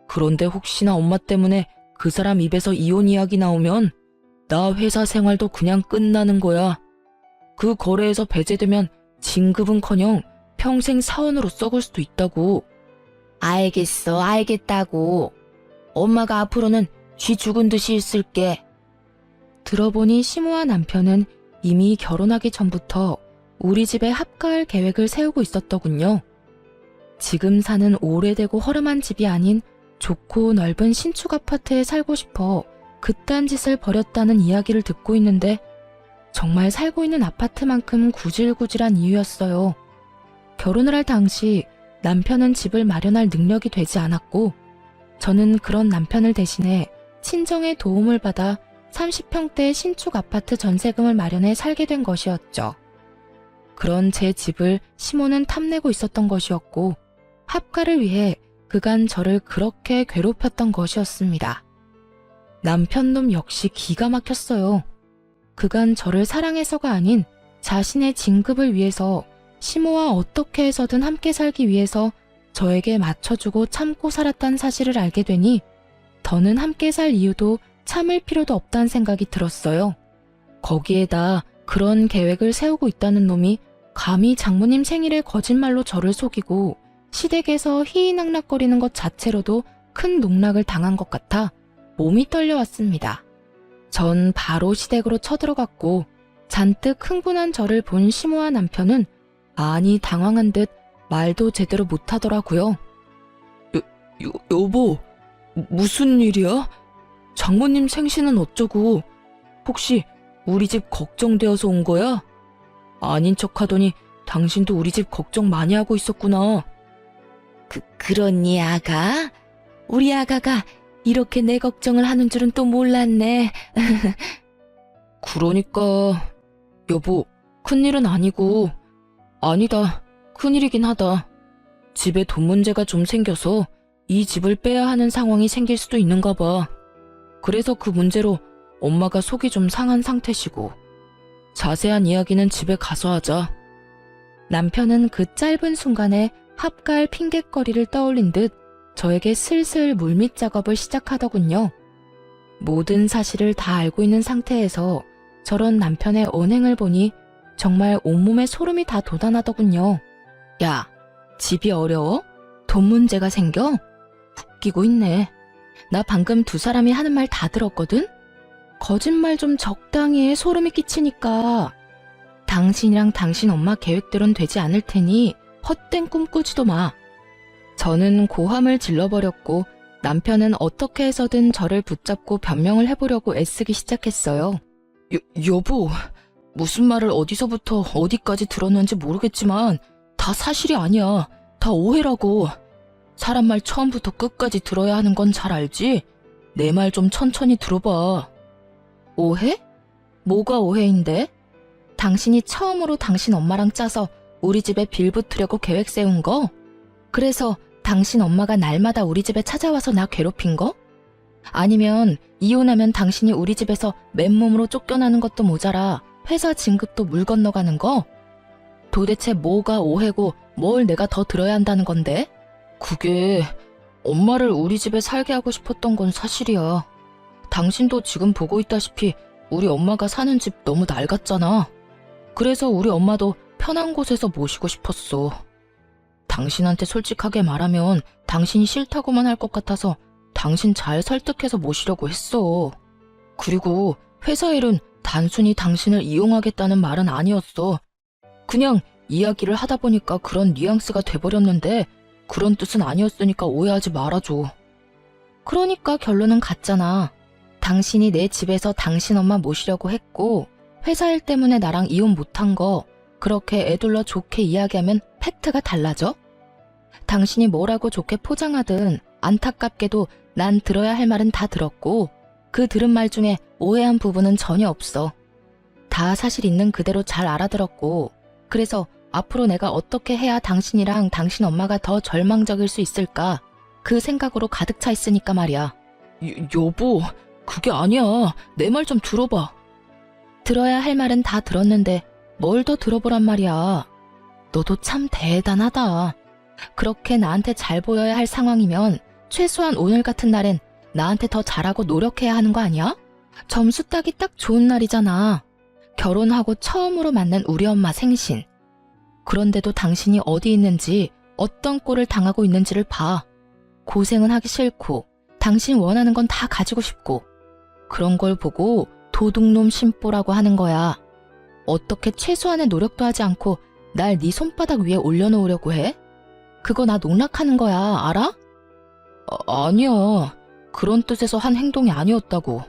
그런데 혹시나 엄마 때문에 그 사람 입에서 이혼 이야기 나오면 나 회사 생활도 그냥 끝나는 거야. 그 거래에서 배제되면 진급은커녕 평생 사원으로 썩을 수도 있다고. 알겠어, 알겠다고. 엄마가 앞으로는 쥐 죽은 듯이 있을게. 들어보니 시모와 남편은 이미 결혼하기 전부터 우리 집에 합가할 계획을 세우고 있었더군요. 지금 사는 오래되고 허름한 집이 아닌 좋고 넓은 신축 아파트에 살고 싶어 그딴 짓을 벌였다는 이야기를 듣고 있는데 정말 살고 있는 아파트만큼 구질구질한 이유였어요. 결혼을 할 당시 남편은 집을 마련할 능력이 되지 않았고 저는 그런 남편을 대신해 친정의 도움을 받아 30평대 신축 아파트 전세금을 마련해 살게 된 것이었죠. 그런 제 집을 시모는 탐내고 있었던 것이었고 합가를 위해 그간 저를 그렇게 괴롭혔던 것이었습니다. 남편놈 역시 기가 막혔어요. 그간 저를 사랑해서가 아닌 자신의 진급을 위해서 시모와 어떻게 해서든 함께 살기 위해서 저에게 맞춰주고 참고 살았다는 사실을 알게 되니 더는 함께 살 이유도 참을 필요도 없다는 생각이 들었어요. 거기에다 그런 계획을 세우고 있다는 놈이 감히 장모님 생일에 거짓말로 저를 속이고 시댁에서 희희낙낙거리는 것 자체로도 큰 농락을 당한 것 같아 몸이 떨려왔습니다. 전 바로 시댁으로 쳐들어갔고 잔뜩 흥분한 저를 본 시모와 남편은 많이 당황한 듯 말도 제대로 못하더라고요. 여보, 무슨 일이야? 장모님 생신은 어쩌고? 혹시 우리 집 걱정되어서 온 거야? 아닌 척하더니 당신도 우리 집 걱정 많이 하고 있었구나. 그러니 아가? 우리 아가가 이렇게 내 걱정을 하는 줄은 또 몰랐네. 그러니까 여보, 큰일은 아니고 아니다, 큰일이긴 하다. 집에 돈 문제가 좀 생겨서 이 집을 빼야 하는 상황이 생길 수도 있는가 봐. 그래서 그 문제로 엄마가 속이 좀 상한 상태시고 자세한 이야기는 집에 가서 하자. 남편은 그 짧은 순간에 합가할 핑곗거리를 떠올린 듯 저에게 슬슬 물밑 작업을 시작하더군요. 모든 사실을 다 알고 있는 상태에서 저런 남편의 언행을 보니 정말 온몸에 소름이 다 돋아나더군요. 야, 집이 어려워? 돈 문제가 생겨? 웃기고 있네. 나 방금 두 사람이 하는 말 다 들었거든? 거짓말 좀 적당히 해, 소름이 끼치니까. 당신이랑 당신 엄마 계획대로는 되지 않을 테니 헛된 꿈 꾸지도 마. 저는 고함을 질러버렸고 남편은 어떻게 해서든 저를 붙잡고 변명을 해보려고 애쓰기 시작했어요. 여보, 무슨 말을 어디서부터 어디까지 들었는지 모르겠지만 다 사실이 아니야. 다 오해라고. 사람 말 처음부터 끝까지 들어야 하는 건 잘 알지? 내 말 좀 천천히 들어봐. 오해? 뭐가 오해인데? 당신이 처음으로 당신 엄마랑 짜서 우리 집에 빌붙으려고 계획 세운 거? 그래서 당신 엄마가 날마다 우리 집에 찾아와서 나 괴롭힌 거? 아니면 이혼하면 당신이 우리 집에서 맨몸으로 쫓겨나는 것도 모자라 회사 진급도 물 건너가는 거? 도대체 뭐가 오해고 뭘 내가 더 들어야 한다는 건데? 그게 엄마를 우리 집에 살게 하고 싶었던 건 사실이야. 당신도 지금 보고 있다시피 우리 엄마가 사는 집 너무 낡았잖아. 그래서 우리 엄마도 편한 곳에서 모시고 싶었어. 당신한테 솔직하게 말하면 당신이 싫다고만 할 것 같아서 당신 잘 설득해서 모시려고 했어. 그리고 회사 일은 단순히 당신을 이용하겠다는 말은 아니었어. 그냥 이야기를 하다 보니까 그런 뉘앙스가 돼버렸는데 그런 뜻은 아니었으니까 오해하지 말아줘. 그러니까 결론은 같잖아. 당신이 내 집에서 당신 엄마 모시려고 했고 회사 일 때문에 나랑 이혼 못한 거 그렇게 애둘러 좋게 이야기하면 팩트가 달라져? 당신이 뭐라고 좋게 포장하든 안타깝게도 난 들어야 할 말은 다 들었고 그 들은 말 중에 오해한 부분은 전혀 없어. 다 사실 있는 그대로 잘 알아들었고 그래서 앞으로 내가 어떻게 해야 당신이랑 당신 엄마가 더 절망적일 수 있을까 그 생각으로 가득 차 있으니까 말이야. 여보, 그게 아니야. 내 말 좀 들어봐. 들어야 할 말은 다 들었는데 뭘 더 들어보란 말이야. 너도 참 대단하다. 그렇게 나한테 잘 보여야 할 상황이면 최소한 오늘 같은 날엔 나한테 더 잘하고 노력해야 하는 거 아니야? 점수 따기 딱 좋은 날이잖아. 결혼하고 처음으로 만난 우리 엄마 생신. 그런데도 당신이 어디 있는지 어떤 꼴을 당하고 있는지를 봐. 고생은 하기 싫고 당신 원하는 건 다 가지고 싶고 그런 걸 보고 도둑놈 심보라고 하는 거야. 어떻게 최소한의 노력도 하지 않고 날 네 손바닥 위에 올려놓으려고 해? 그거 나 농락하는 거야, 알아? 아니야. 그런 뜻에서 한 행동이 아니었다고.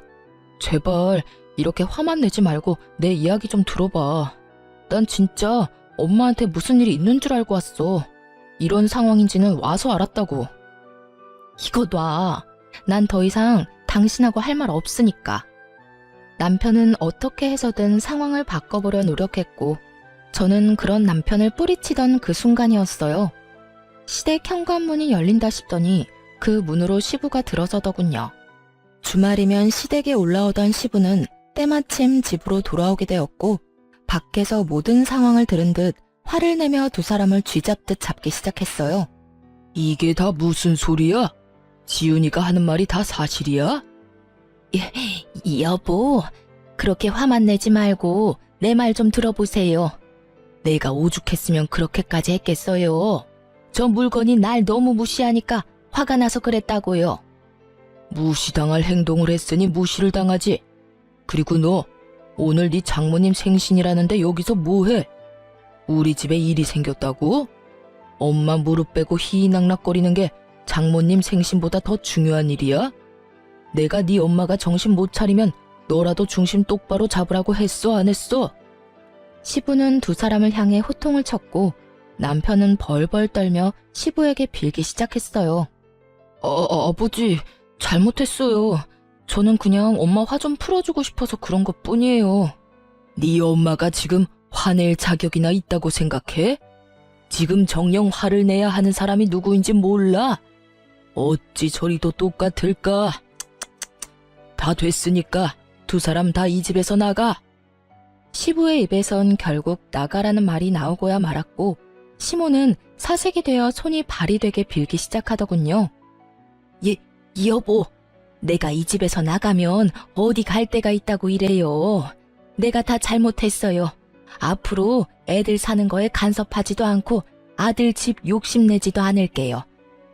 제발 이렇게 화만 내지 말고 내 이야기 좀 들어봐. 난 진짜 엄마한테 무슨 일이 있는 줄 알고 왔어. 이런 상황인지는 와서 알았다고. 이거 놔. 난 더 이상 당신하고 할 말 없으니까. 남편은 어떻게 해서든 상황을 바꿔보려 노력했고, 저는 그런 남편을 뿌리치던 그 순간이었어요. 시댁 현관문이 열린다 싶더니 그 문으로 시부가 들어서더군요. 주말이면 시댁에 올라오던 시부는 때마침 집으로 돌아오게 되었고, 밖에서 모든 상황을 들은 듯 화를 내며 두 사람을 쥐잡듯 잡기 시작했어요. 이게 다 무슨 소리야? 지훈이가 하는 말이 다 사실이야? 여보, 그렇게 화만 내지 말고 내 말 좀 들어보세요. 내가 오죽했으면 그렇게까지 했겠어요. 저 물건이 날 너무 무시하니까 화가 나서 그랬다고요. 무시당할 행동을 했으니 무시를 당하지. 그리고 너 오늘 네 장모님 생신이라는데 여기서 뭐해? 우리 집에 일이 생겼다고? 엄마 무릎 빼고 희희낙낙거리는 게 장모님 생신보다 더 중요한 일이야? 내가 네 엄마가 정신 못 차리면 너라도 중심 똑바로 잡으라고 했어, 안 했어? 시부는 두 사람을 향해 호통을 쳤고 남편은 벌벌 떨며 시부에게 빌기 시작했어요. 아버지, 잘못했어요. 저는 그냥 엄마 화 좀 풀어주고 싶어서 그런 것 뿐이에요. 네 엄마가 지금 화낼 자격이나 있다고 생각해? 지금 정녕 화를 내야 하는 사람이 누구인지 몰라? 어찌 저리도 똑같을까? 다 됐으니까 두 사람 다 이 집에서 나가. 시부의 입에선 결국 나가라는 말이 나오고야 말았고, 시모는 사색이 되어 손이 발이 되게 빌기 시작하더군요. 여보, 내가 이 집에서 나가면 어디 갈 데가 있다고 이래요. 내가 다 잘못했어요. 앞으로 애들 사는 거에 간섭하지도 않고 아들 집 욕심내지도 않을게요.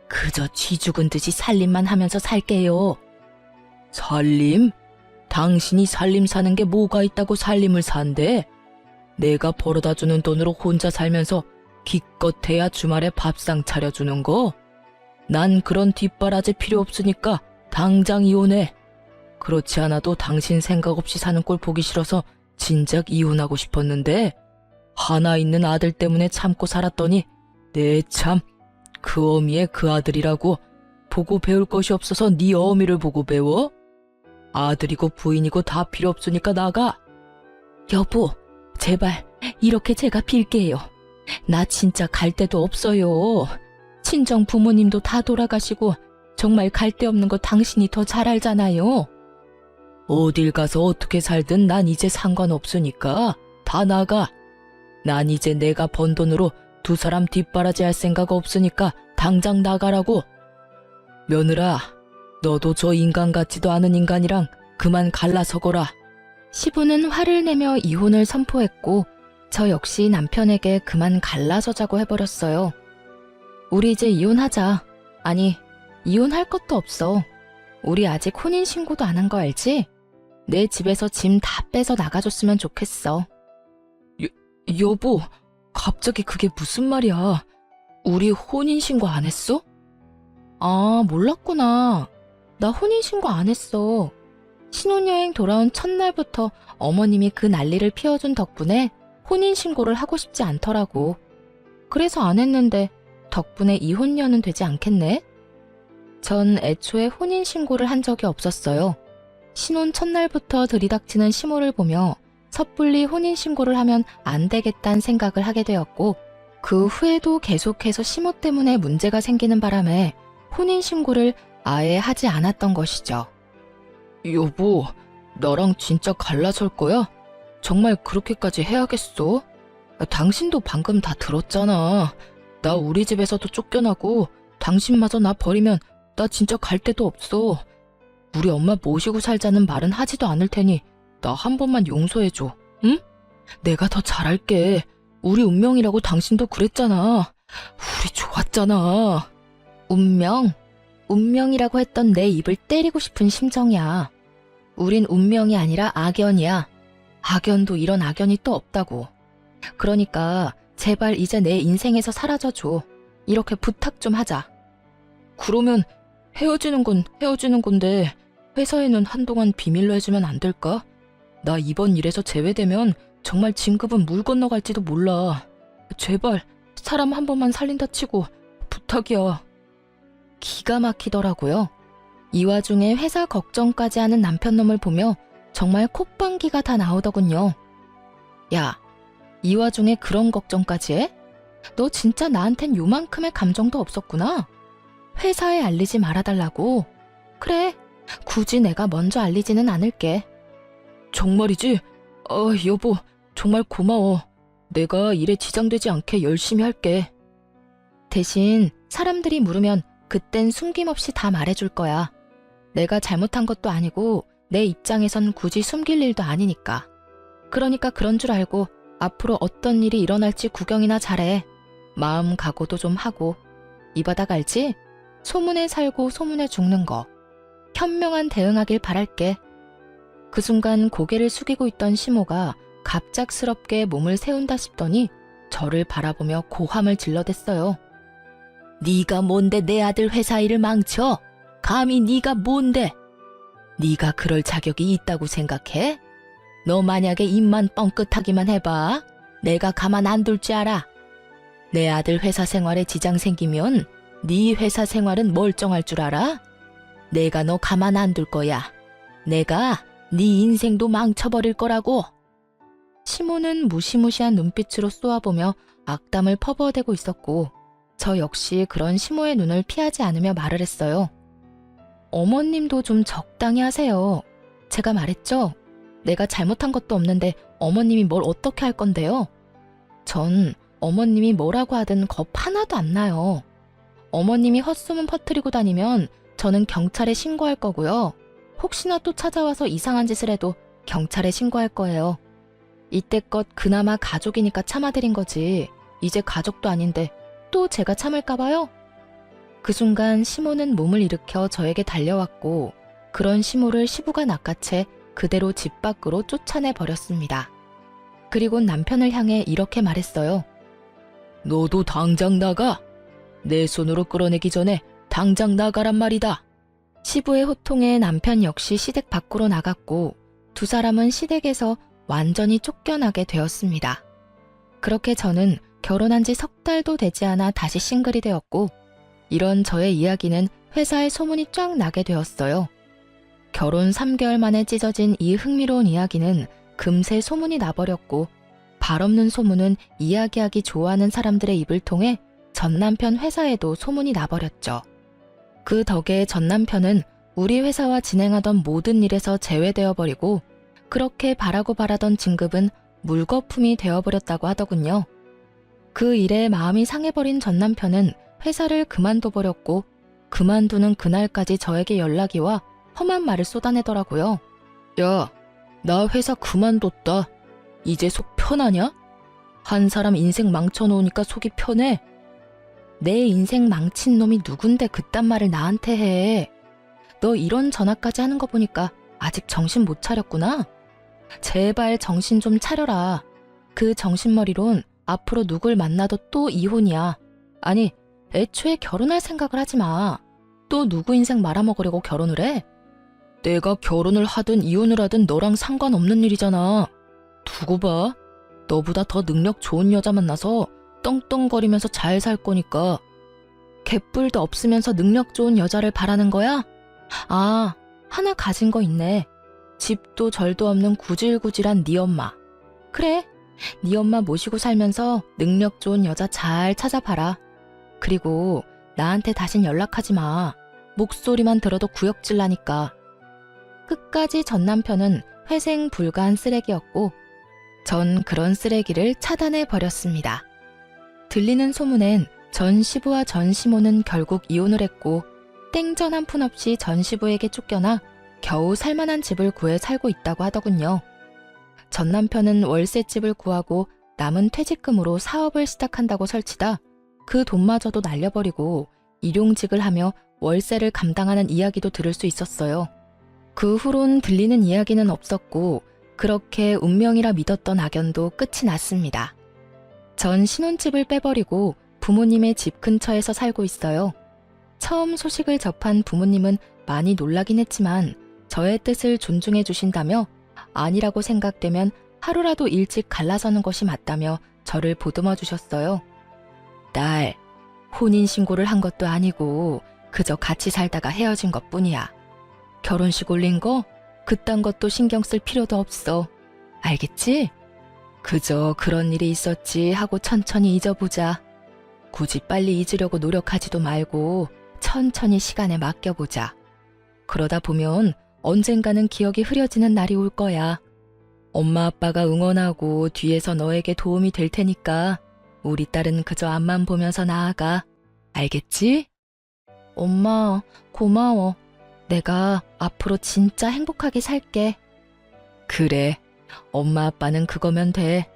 그저 쥐 죽은 듯이 살림만 하면서 살게요. 살림? 당신이 살림 사는 게 뭐가 있다고 살림을 산대? 내가 벌어다주는 돈으로 혼자 살면서 기껏해야 주말에 밥상 차려주는 거? 난 그런 뒷바라지 필요 없으니까 당장 이혼해. 그렇지 않아도 당신 생각 없이 사는 꼴 보기 싫어서 진작 이혼하고 싶었는데 하나 있는 아들 때문에 참고 살았더니 내 참, 그 어미의 그 아들이라고 보고 배울 것이 없어서 네 어미를 보고 배워? 아들이고 부인이고 다 필요 없으니까 나가. 여보, 제발 이렇게 제가 빌게요. 나 진짜 갈 데도 없어요. 친정 부모님도 다 돌아가시고 정말 갈 데 없는 거 당신이 더 잘 알잖아요. 어딜 가서 어떻게 살든 난 이제 상관없으니까 다 나가. 난 이제 내가 번 돈으로 두 사람 뒷바라지 할 생각 없으니까 당장 나가라고. 며느라, 너도 저 인간 같지도 않은 인간이랑 그만 갈라서거라. 시부는 화를 내며 이혼을 선포했고 저 역시 남편에게 그만 갈라서자고 해버렸어요. 우리 이제 이혼하자. 아니, 이혼할 것도 없어. 우리 아직 혼인신고도 안 한 거 알지? 내 집에서 짐 다 빼서 나가줬으면 좋겠어. 여보, 갑자기 그게 무슨 말이야? 우리 혼인신고 안 했어? 아, 몰랐구나. 나 혼인신고 안 했어. 신혼여행 돌아온 첫날부터 어머님이 그 난리를 피워준 덕분에 혼인신고를 하고 싶지 않더라고. 그래서 안 했는데 덕분에 이혼녀는 되지 않겠네? 전 애초에 혼인신고를 한 적이 없었어요. 신혼 첫날부터 들이닥치는 시모를 보며 섣불리 혼인신고를 하면 안 되겠다는 생각을 하게 되었고, 그 후에도 계속해서 시모 때문에 문제가 생기는 바람에 혼인신고를 아예 하지 않았던 것이죠. 여보, 나랑 진짜 갈라설 거야? 정말 그렇게까지 해야겠어? 당신도 방금 다 들었잖아. 나 우리 집에서도 쫓겨나고 당신마저 나 버리면 나 진짜 갈 데도 없어. 우리 엄마 모시고 살자는 말은 하지도 않을 테니 나 한 번만 용서해줘, 응? 내가 더 잘할게. 우리 운명이라고 당신도 그랬잖아. 우리 좋았잖아. 운명? 운명이라고 했던 내 입을 때리고 싶은 심정이야. 우린 운명이 아니라 악연이야. 악연도 이런 악연이 또 없다고. 그러니까 제발 이제 내 인생에서 사라져줘. 이렇게 부탁 좀 하자. 그러면 헤어지는 건 헤어지는 건데 회사에는 한동안 비밀로 해주면 안 될까? 나 이번 일에서 제외되면 정말 진급은 물 건너갈지도 몰라. 제발 사람 한 번만 살린다 치고 부탁이야. 기가 막히더라고요. 이 와중에 회사 걱정까지 하는 남편 놈을 보며 정말 콧방귀가 다 나오더군요. 야, 이 와중에 그런 걱정까지 해? 너 진짜 나한텐 요만큼의 감정도 없었구나. 회사에 알리지 말아달라고. 그래, 굳이 내가 먼저 알리지는 않을게. 정말이지? 여보, 정말 고마워. 내가 일에 지장되지 않게 열심히 할게. 대신 사람들이 물으면 그땐 숨김없이 다 말해줄 거야. 내가 잘못한 것도 아니고 내 입장에선 굳이 숨길 일도 아니니까. 그러니까 그런 줄 알고 앞으로 어떤 일이 일어날지 구경이나 잘해. 마음 각오도 좀 하고. 이 바닥 알지? 소문에 살고 소문에 죽는 거. 현명한 대응하길 바랄게. 그 순간 고개를 숙이고 있던 시모가 갑작스럽게 몸을 세운다 싶더니 저를 바라보며 고함을 질러댔어요. 네가 뭔데 내 아들 회사 일을 망쳐? 감히 네가 뭔데? 네가 그럴 자격이 있다고 생각해? 너 만약에 입만 뻥끗하기만 해봐. 내가 가만 안 둘 줄 알아. 내 아들 회사 생활에 지장 생기면 네 회사 생활은 멀쩡할 줄 알아? 내가 너 가만 안 둘 거야. 내가 네 인생도 망쳐버릴 거라고. 시모는 무시무시한 눈빛으로 쏘아보며 악담을 퍼부어대고 있었고 저 역시 그런 시모의 눈을 피하지 않으며 말을 했어요. 어머님도 좀 적당히 하세요. 제가 말했죠? 내가 잘못한 것도 없는데 어머님이 뭘 어떻게 할 건데요? 전 어머님이 뭐라고 하든 겁 하나도 안 나요. 어머님이 헛소문 퍼뜨리고 다니면 저는 경찰에 신고할 거고요. 혹시나 또 찾아와서 이상한 짓을 해도 경찰에 신고할 거예요. 이때껏 그나마 가족이니까 참아드린 거지. 이제 가족도 아닌데 또 제가 참을까봐요? 그 순간 시모는 몸을 일으켜 저에게 달려왔고 그런 시모를 시부가 낚아채 그대로 집 밖으로 쫓아내 버렸습니다. 그리고 남편을 향해 이렇게 말했어요. 너도 당장 나가. 내 손으로 끌어내기 전에 당장 나가란 말이다. 시부의 호통에 남편 역시 시댁 밖으로 나갔고 두 사람은 시댁에서 완전히 쫓겨나게 되었습니다. 그렇게 저는 결혼한 지 석 달도 되지 않아 다시 싱글이 되었고 이런 저의 이야기는 회사에 소문이 쫙 나게 되었어요. 결혼 3개월 만에 찢어진 이 흥미로운 이야기는 금세 소문이 나버렸고 발 없는 소문은 이야기하기 좋아하는 사람들의 입을 통해 전 남편 회사에도 소문이 나버렸죠. 그 덕에 전 남편은 우리 회사와 진행하던 모든 일에서 제외되어 버리고 그렇게 바라고 바라던 진급은 물거품이 되어버렸다고 하더군요. 그 일에 마음이 상해버린 전 남편은 회사를 그만둬버렸고 그만두는 그날까지 저에게 연락이 와 험한 말을 쏟아내더라고요. 야, 나 회사 그만뒀다. 이제 속 편하냐? 한 사람 인생 망쳐놓으니까 속이 편해. 내 인생 망친 놈이 누군데 그딴 말을 나한테 해. 너 이런 전화까지 하는 거 보니까 아직 정신 못 차렸구나. 제발 정신 좀 차려라. 그 정신머리론 앞으로 누굴 만나도 또 이혼이야. 아니, 애초에 결혼할 생각을 하지 마. 또 누구 인생 말아먹으려고 결혼을 해? 내가 결혼을 하든 이혼을 하든 너랑 상관없는 일이잖아. 두고 봐. 너보다 더 능력 좋은 여자 만나서 떵떵거리면서 잘 살 거니까. 개뿔도 없으면서 능력 좋은 여자를 바라는 거야? 아, 하나 가진 거 있네. 집도 절도 없는 구질구질한 네 엄마. 그래, 네 엄마 모시고 살면서 능력 좋은 여자 잘 찾아봐라. 그리고 나한테 다신 연락하지 마. 목소리만 들어도 구역질 나니까. 끝까지 전 남편은 회생 불가한 쓰레기였고 전 그런 쓰레기를 차단해 버렸습니다. 들리는 소문엔 전 시부와 전 시모는 결국 이혼을 했고 땡전 한 푼 없이 전 시부에게 쫓겨나 겨우 살만한 집을 구해 살고 있다고 하더군요. 전 남편은 월세집을 구하고 남은 퇴직금으로 사업을 시작한다고 설치다 그 돈마저도 날려버리고 일용직을 하며 월세를 감당하는 이야기도 들을 수 있었어요. 그 후론 들리는 이야기는 없었고 그렇게 운명이라 믿었던 악연도 끝이 났습니다. 전 신혼집을 빼버리고 부모님의 집 근처에서 살고 있어요. 처음 소식을 접한 부모님은 많이 놀라긴 했지만 저의 뜻을 존중해 주신다며 아니라고 생각되면 하루라도 일찍 갈라서는 것이 맞다며 저를 보듬어 주셨어요. 딸, 혼인신고를 한 것도 아니고 그저 같이 살다가 헤어진 것뿐이야. 결혼식 올린 거? 그딴 것도 신경 쓸 필요도 없어. 알겠지? 그저 그런 일이 있었지 하고 천천히 잊어보자. 굳이 빨리 잊으려고 노력하지도 말고 천천히 시간에 맡겨보자. 그러다 보면 언젠가는 기억이 흐려지는 날이 올 거야. 엄마 아빠가 응원하고 뒤에서 너에게 도움이 될 테니까 우리 딸은 그저 앞만 보면서 나아가. 알겠지? 엄마, 고마워. 내가 앞으로 진짜 행복하게 살게. 그래, 엄마 아빠는 그거면 돼.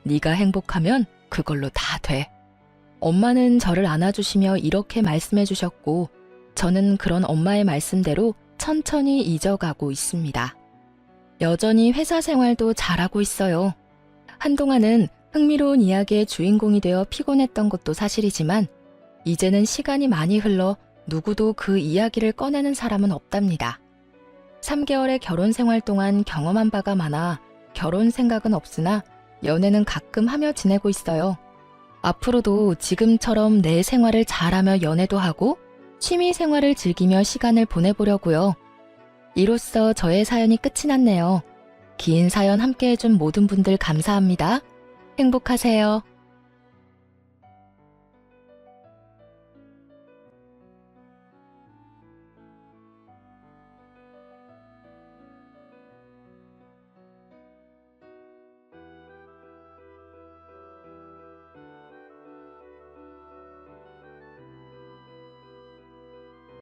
네가 행복하면 그걸로 다 돼. 엄마는 저를 안아주시며 이렇게 말씀해 주셨고, 저는 그런 엄마의 말씀대로 천천히 잊어가고 있습니다. 여전히 회사 생활도 잘하고 있어요. 한동안은 흥미로운 이야기의 주인공이 되어 피곤했던 것도 사실이지만, 이제는 시간이 많이 흘러 누구도 그 이야기를 꺼내는 사람은 없답니다. 3개월의 결혼 생활 동안 경험한 바가 많아 결혼 생각은 없으나 연애는 가끔 하며 지내고 있어요. 앞으로도 지금처럼 내 생활을 잘하며 연애도 하고 취미 생활을 즐기며 시간을 보내보려고요. 이로써 저의 사연이 끝이 났네요. 긴 사연 함께 해준 모든 분들 감사합니다. 행복하세요.